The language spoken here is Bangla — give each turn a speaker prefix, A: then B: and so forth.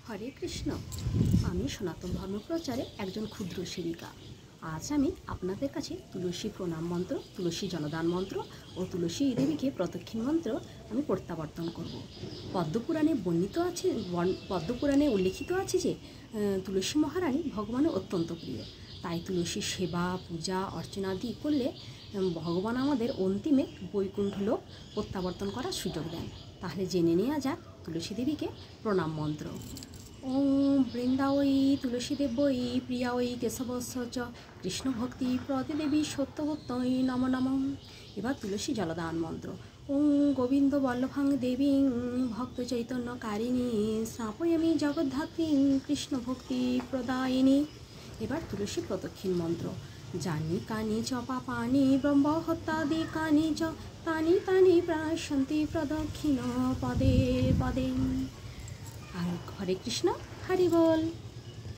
A: হরে কৃষ্ণ। আমি সনাতন ধর্মপ্রচারে একজন ক্ষুদ্র সেবিকা। আজ আমি আপনাদের কাছে তুলসী প্রণাম মন্ত্র, তুলসী জনদান মন্ত্র ও তুলসী দেবীকে প্রদক্ষিণ মন্ত্র আমি প্রত্যাবর্তন করব। পদ্মপুরাণে পদ্মপুরাণে উল্লেখিত আছে যে তুলসী মহারানী ভগবানের অত্যন্ত প্রিয়। তাই তুলসী সেবা, পূজা, অর্চনাদি করলে ভগবান আমাদের অন্তিমে বৈকুণ্ঠ লোক প্রত্যাবর্তন করার সুযোগ দেন। তাহলে জেনে নেওয়া যাক তুলসী দেবীকে প্রণাম মন্ত্র। ওম বৃন্দাবৈ তুলসীদেবৈ প্রিয়াঐ কেশবস্য চ কৃষ্ণ ভক্তি প্রতিদেবী সত্যবত্যৈ নম নম। এবার তুলসী জলদান মন্ত্র। ওম গোবিন্দ বল্লভাং দেবীং ভক্ত চৈতন্য কারিণী স্নাপয়ামি জগদ্ধাত্রীং কৃষ্ণ ভক্তি প্রদায়িনী। এবার তুলসী প্রদক্ষিণ মন্ত্র। জানি কানি চ পাপানি ব্রহ্মহত্যাদি কানি চ তানি তানি প্রাশন্তি প্রদক্ষিণ পদে পদে। আর হরে কৃষ্ণ, হরি বল।